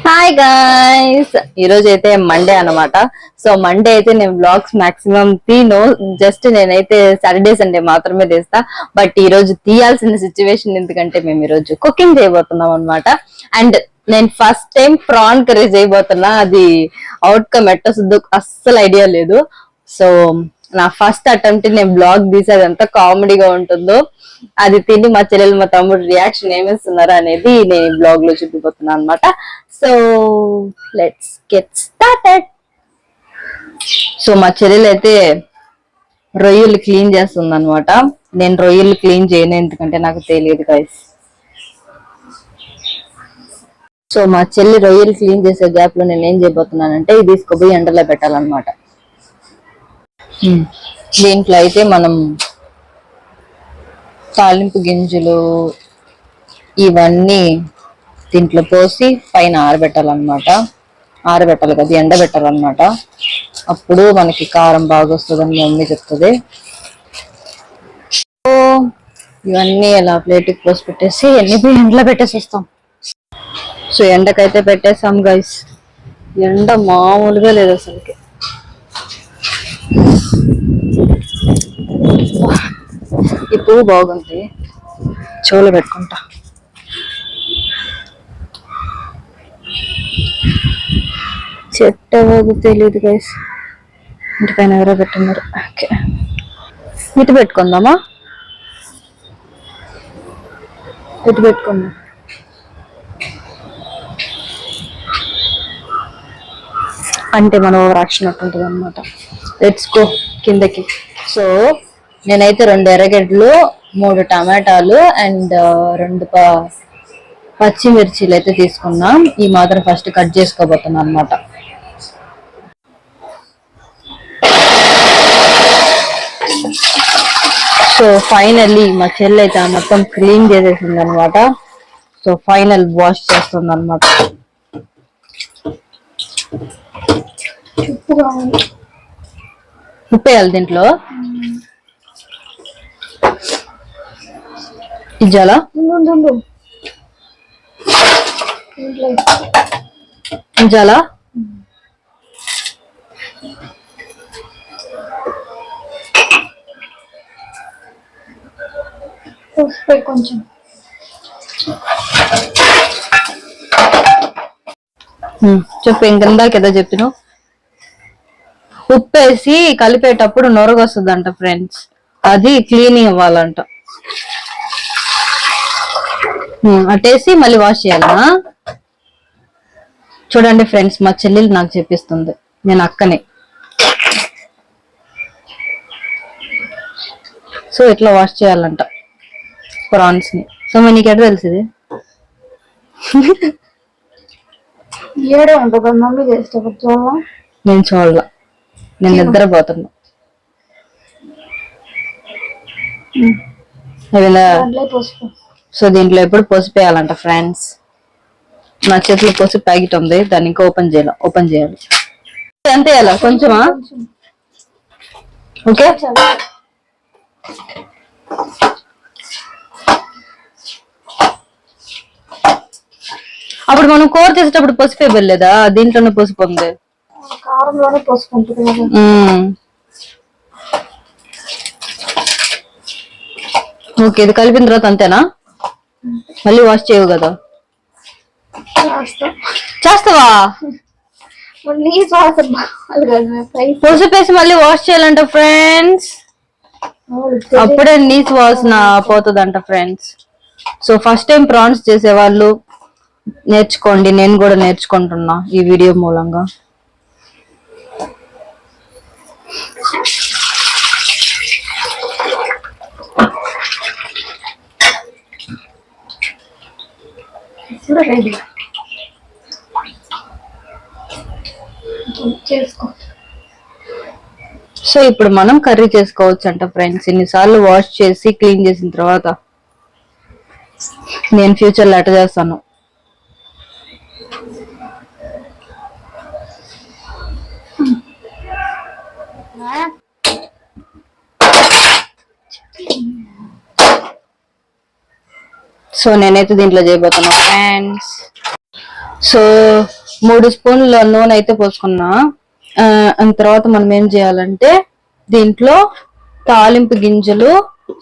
Hi guys, ఈ రోజు అయితే మండే అన్నమాట. సో మండే అయితే నేను బ్లాగ్స్ మాక్సిమం తీను, జస్ట్ నేనైతే సాటర్డే సండే మాత్రమే తీస్తా. బట్ ఈ రోజు తీయాల్సిన సిచ్యువేషన్ ఎందుకంటే మేము ఈ రోజు కుకింగ్ చేయబోతున్నాం అనమాట. అండ్ నేను ఫస్ట్ టైం ప్రాన్ కర్రీ చేయబోతున్నా. అది అవుట్కమ్ ఎట్టొస్తుందో అస్సలు ఐడియా లేదు. సో నా ఫస్ట్ అటెంప్ట్ నేను బ్లాగ్ తీసేది ఎంత కామెడీగా ఉంటుందో, అది తిని మా చెల్లెలు మా తమ్ముడు రియాక్షన్ ఏమిస్తున్నారు అనేది నేను బ్లాగ్ లో చూపిపోతున్నాను అనమాట. So let's get started. So మా చెల్లెలు అయితే రొయ్యలు క్లీన్ చేస్తుంది అనమాట. నేను రొయ్యలు క్లీన్ చేయను, ఎందుకంటే నాకు తెలియదు గైస్. సో మా చెల్లి రొయ్యలు క్లీన్ చేసే గ్యాప్ లో నేను ఏం చేయబోతున్నానంటే ఇది తీసుకుపోయి ఎండలో పెట్టాలన్నమాట. దీంట్లో అయితే మనం తాలింపు గింజలు ఇవన్నీ దీంట్లో పోసి పైన ఆరబెట్టాలన్నమాట. ఆరబెట్టాలి కదా, ఎండబెట్టాలన్నమాట. అప్పుడు మనకి కారం బాగా వస్తుందని మమ్మీ చెప్తుంది. ఇవన్నీ ఇలా ప్లేట్కి పోసి పెట్టేసి ఎన్ని పోయి ఎండలో పెట్టేసి వస్తాం. సో ఎండకైతే పెట్టేసాం గైస్. ఎండ మామూలుగా లేదు అసలుకి. ఈ పువ్వు బాగుంది, చెవులు పెట్టుకుంటా. చెట్టు ఎవరు తెలియదు గైస్, ఇంటి పైన ఎవరో పెట్టున్నారు. ఓకే, ఇటు పెట్టుకుందామా? ఇటు పెట్టుకుందాం. అంటే మనం ఓవర్ యాక్షన్ ఉంటుంది అనమాట. లెట్స్ గో కిందకి. సో నేనైతే 2 ఎర్రగడ్డలు, 3 టమాటాలు అండ్ 2 పచ్చిమిర్చీలు అయితే తీసుకున్నా. ఈ మాత్రం ఫస్ట్ కట్ చేసుకోబోతున్నా అనమాట. సో ఫైనల్లీ మా చెల్లి అయితే మొత్తం క్లీన్ చేసేసింది అనమాట. సో ఫైనల్ వాష్ చేస్తుంది అనమాట. ఉప్పు వేయాలి దీంట్లో. ఇజ్జాలా ఇజ్జాలా కొంచెం చెప్పు. ఇంకెందాక ఏదో చెప్పినావు. ఉప్పు వేసి కలిపేటప్పుడు నొరగొస్తుందంట ఫ్రెండ్స్, అది క్లీనింగ్ అవ్వాలంట. అటేసి మళ్ళీ వాష్ చేయాలా? చూడండి ఫ్రెండ్స్, మా చెల్లెలు నాకు చెప్పిస్తుంది, నేను అక్కనే. సో ఇట్లా వాష్ చేయాలంట ప్రాన్స్ ని. సో నీకు ఎట్లా తెలిసింది? ఏడే ఉంటుంది మమ్మీ చేసేటప్పుడు చూడాలా? నేను చూడాల, నేను నిద్రపోతున్నా. సో దీంట్లో ఎప్పుడు పోసిపోయాలంట ఫ్రెండ్స్. నా చేతిలో పోసి ప్యాకెట్ ఉంది, దాన్ని ఇంకా ఓపెన్ చేయాలి. ఎంత వేయాలా? కొంచెమా? ఓకే. అప్పుడు మనం కూర చేసేటప్పుడు పసుపు ఇవ్వలేదా? దీంట్లోనే పసుపు ఉంది. కారంలోనే పోసుకుంటుంది. ఓకే, ఇది కలిపిన తర్వాత అంతేనా? మళ్ళీ వాష్ చేయవు కదా? చేస్తావా? పసుపు వేసి మళ్ళీ వాష్ చేయాలంట ఫ్రెండ్స్. అప్పుడే నీసు వాసన పోతుందంట friends. So first time prawns చేసేవాళ్ళు నేర్చుకోండి, నేను కూడా నేర్చుకుంటున్నా ఈ వీడియో మూలంగా. సో ఇప్పుడు మనం కర్రీ చేసుకోవచ్చు అంట ఫ్రెండ్స్. ఇన్నిసార్లు వాష్ చేసి క్లీన్ చేసిన తర్వాత నేను ఫ్యూచర్ లో అట్ట చేస్తాను. సో నేనైతే దీంట్లో చేయబోతున్నా ఫ్రెండ్స్. సో 3 స్పూన్ల నూనె అయితే పోసుకున్నా. తర్వాత మనం ఏం చేయాలంటే దీంట్లో తాలింపు గింజలు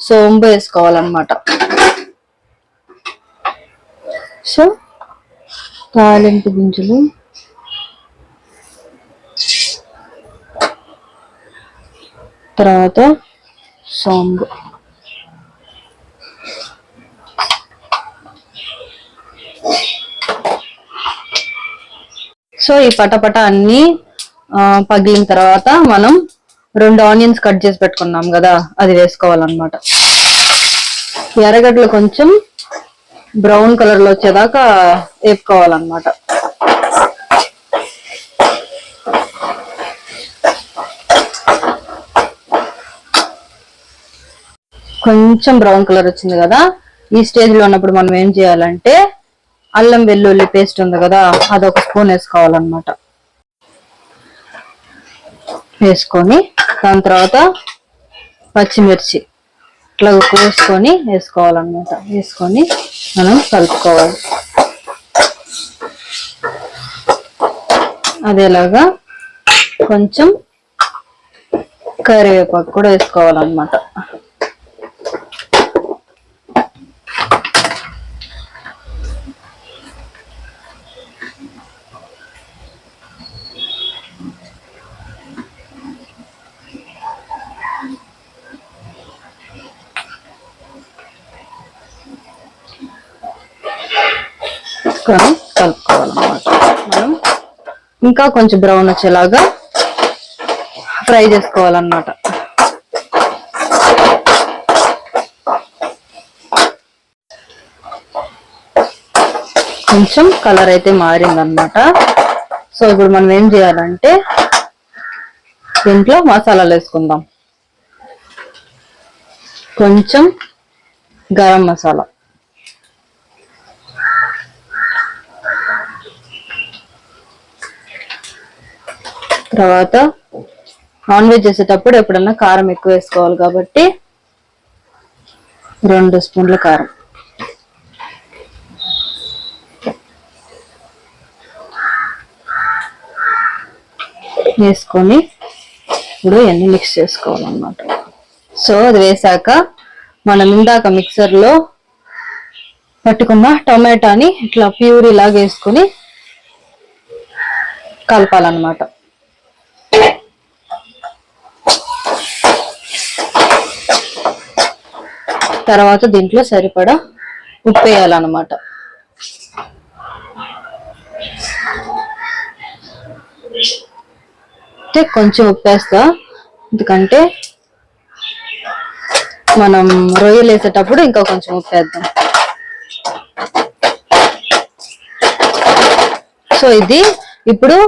సోంపు వేసుకోవాలన్నమాట. సో తాలింపు గింజలు తర్వాత సోంపు. సో ఈ పటపట అన్ని పగిలిన తర్వాత మనం 2 ఆనియన్స్ కట్ చేసి పెట్టుకున్నాం కదా, అది వేసుకోవాలన్నమాట. ఎర్రగడ్డలు కొంచెం బ్రౌన్ కలర్ లో వచ్చేదాకా వేపుకోవాలన్నమాట. కొంచెం బ్రౌన్ కలర్ వచ్చింది కదా, ఈ స్టేజ్ లో ఉన్నప్పుడు మనం ఏం చేయాలంటే అల్లం వెల్లుల్లి పేస్ట్ ఉంది కదా, అది 1 స్పూన్ వేసుకోవాలన్నమాట. వేసుకొని దాని తర్వాత పచ్చిమిర్చి ఇట్లా కోసుకొని వేసుకోవాలన్నమాట. వేసుకొని మనం కలుపుకోవాలి. అదేలాగా కొంచెం కరివేపాకు కూడా వేసుకోవాలన్నమాట. కలుపుకోవాలన్నమాట. మనం ఇంకా కొంచెం బ్రౌన్ వచ్చేలాగా ఫ్రై చేసుకోవాలన్నమాట. కొంచెం కలర్ అయితే మారిందన్నమాట. సో ఇప్పుడు మనం ఏం చేయాలంటే దీంట్లో మసాలాలు వేసుకుందాం. కొంచెం గరం మసాలా, తర్వాత నాన్ వెజ్ చేసేటప్పుడు ఎప్పుడన్నా కారం ఎక్కువ వేసుకోవాలి కాబట్టి 2 స్పూన్ల కారం వేసుకొని ఇప్పుడు ఇవన్నీ మిక్స్ చేసుకోవాలన్నమాట. సో అది వేసాక మనం ఇందాక మిక్సర్ లో పట్టుకున్న టొమాటోని ఇట్లా ప్యూరీ లాగా వేసుకొని కలపాలన్నమాట. తర్వాత దీంట్లో సరిపడా ఉప్పు వేయాలన్నమాట. కొంచెం ఉప్పు వేస్తా, ఎందుకంటే మనం రొయ్యలు వేసేటప్పుడు ఇంకా కొంచెం ఉప్పు వేద్దాం. సో ఇది ఇప్పుడు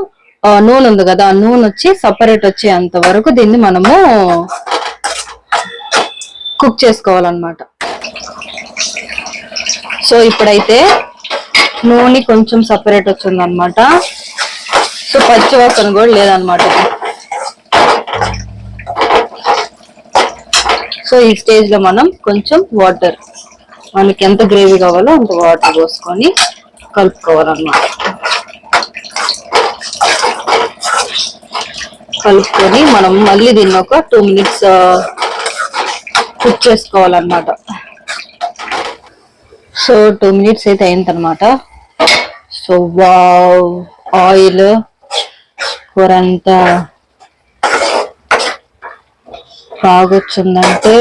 నూనె ఉంది కదా, నూనె వచ్చి సపరేట్ వచ్చేంత వరకు దీన్ని మనము కుక్ చేసుకోవాలన్నమాట. సో ఇప్పుడైతే నూనె కొంచెం సపరేట్ వచ్చిందనమాట. సో పచ్చి వాసన కూడా లేదనమాట. సో ఈ స్టేజ్ లో మనం కొంచెం వాటర్, మనకి ఎంత గ్రేవీ కావాలో అంత వాటర్ పోసుకొని కలుపుకోవాలన్నమాట. కలుపుకొని మనం మళ్ళీ దీన్ని ఒక 2 మినిట్స్ కుక్ చేసుకోవాలన్నమాట. సో 2 మినిట్స్ అయితే అయిందనమాట. సో వావ్, ఆయిల్ కూర అంతా బాగొచ్చిందంటే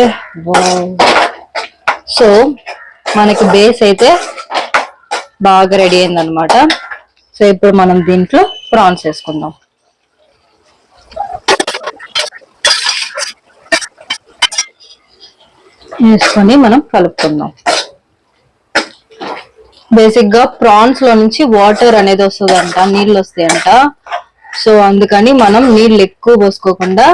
వావ్. సో మనకి బేస్ అయితే బాగా రెడీ అయిందనమాట. సో ఇప్పుడు మనం దీంట్లో ప్రాన్స్ వేసుకుందాం. వేసుకొని మనం కలుపుకుందాం. బేసిక్ గా ప్రాన్స్ లో నుంచి వాటర్ అనేది వస్తుందంట, నీళ్ళు వస్తాయంట. సో అందుకని మనం నీళ్ళు ఎక్కువ పోసుకోకుండా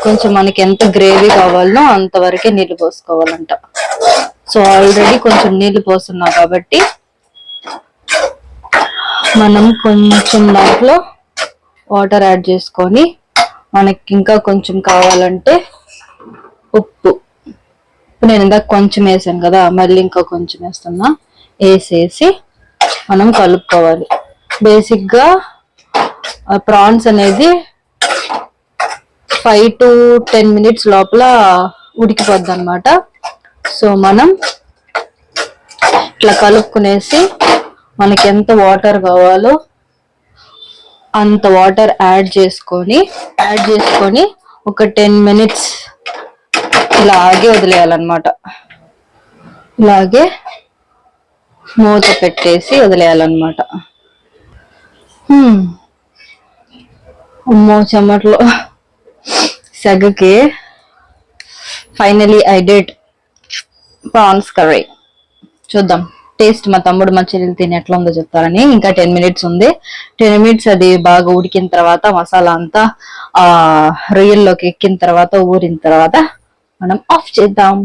కొంచెం మనకి ఎంత గ్రేవీ కావాలనో అంతవరకే నీళ్ళు పోసుకోవాలంట. సో ఆల్రెడీ కొంచెం నీళ్ళు పోస్తున్నాం కాబట్టి మనం కొంచెం దాంట్లో వాటర్ యాడ్ చేసుకొని మనకి ఇంకా కొంచెం కావాలంటే ఉప్పు, నేను ఇందాక కొంచెం వేసాను కదా, మళ్ళీ ఇంకా కొంచెం వేస్తున్నా, వేసేసి మనం కలుపుకోవాలి. బేసిక్గా ప్రాన్స్ అనేది 5 to 10 minutes లోపల ఉడికిపోద్ది అనమాట. సో మనం ఇట్లా కలుపుకునేసి మనకి ఎంత వాటర్ కావాలో అంత వాటర్ యాడ్ చేసుకొని ఒక 10 minutes ఇలాగే వదిలేయాలన్నమాట. ఇలాగే మూత పెట్టేసి వదిలేయాలన్నమాట. అమ్మో చెమట్లో సగకి finally I did prawns curry. చూద్దాం టేస్ట్. మా తమ్ముడు మా చెల్లెలు తిని ఎట్లా ఉందో చెప్తారని. ఇంకా 10 minutes ఉంది. 10 minutes అది బాగా ఉడికిన తర్వాత మసాలా అంతా రొయ్యల్లోకి ఎక్కిన తర్వాత ఊరిన తర్వాత మనం ఆఫ్ చేద్దాం.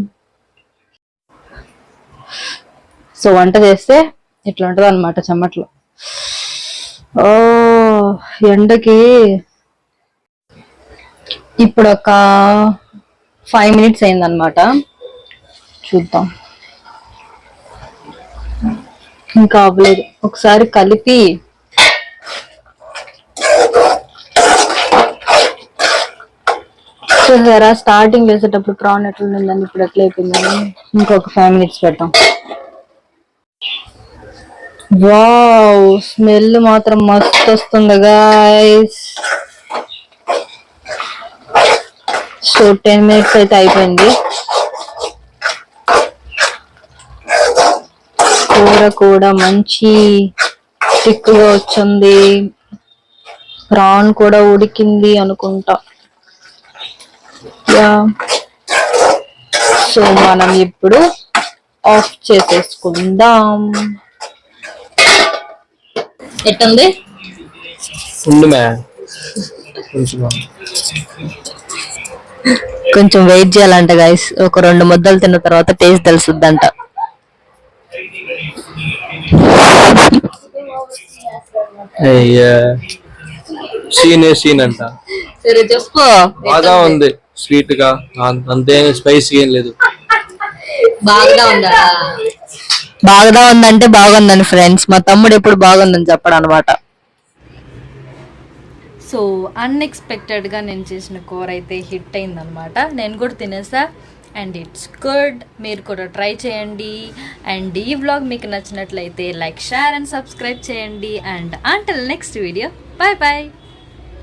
సో వంట చేస్తే ఇట్లా ఉంటది అనమాట చెమ్మట్లో. ఎండకి ఇప్పుడు ఒక 5 minutes అయిందనమాట. చూద్దాం. ఇంకా అవ్వలేదు. ఒకసారి కలిపి చూసారా స్టార్టింగ్ వేసేటప్పుడు ప్రాన్ ఎట్లా ఉందని ఇప్పుడు ఎట్లా అయిపోయిందని. ఇంకొక 5 minutes పెట్టాం. వావ్ స్మెల్ మాత్రం మస్తు వస్తుంది గాయ్స్. సో 10 minutes అయితే అయిపోయింది. కూర కూడా మంచి థిక్గా వచ్చింది. ప్రాన్ కూడా ఉడికింది అనుకుంటా. సో మనం ఇప్పుడు ఆఫ్ చేసేసుకుందాం. ఎట్టుంది? కొంచెం వెయిట్ చేయాలంట గైస్. ఒక 2 ముద్దలు తిన్న తర్వాత టేస్ట్ తెలుసుద్దంట. సీన్ అంట. సరే చెప్పు. బాగా ఉంది, స్వీట్ గా, అంతే స్పైసీ ఏం లేదు. బాగా ఉందంటే బాగుందని ఫ్రెండ్స్. మా తమ్ముడు ఎప్పుడు బాగుందని చెప్పడు అనమాట. సో అన్ఎక్స్పెక్టెడ్గా నేను చేసిన కూర అయితే హిట్ అయిందనమాట. నేను కూడా తినేసా అండ్ ఇట్స్ గుడ్. మీరు కూడా ట్రై చేయండి. అండ్ ఈ వ్లాగ్ మీకు నచ్చినట్లయితే లైక్, షేర్ అండ్ సబ్స్క్రైబ్ చేయండి. And until next video, bye bye.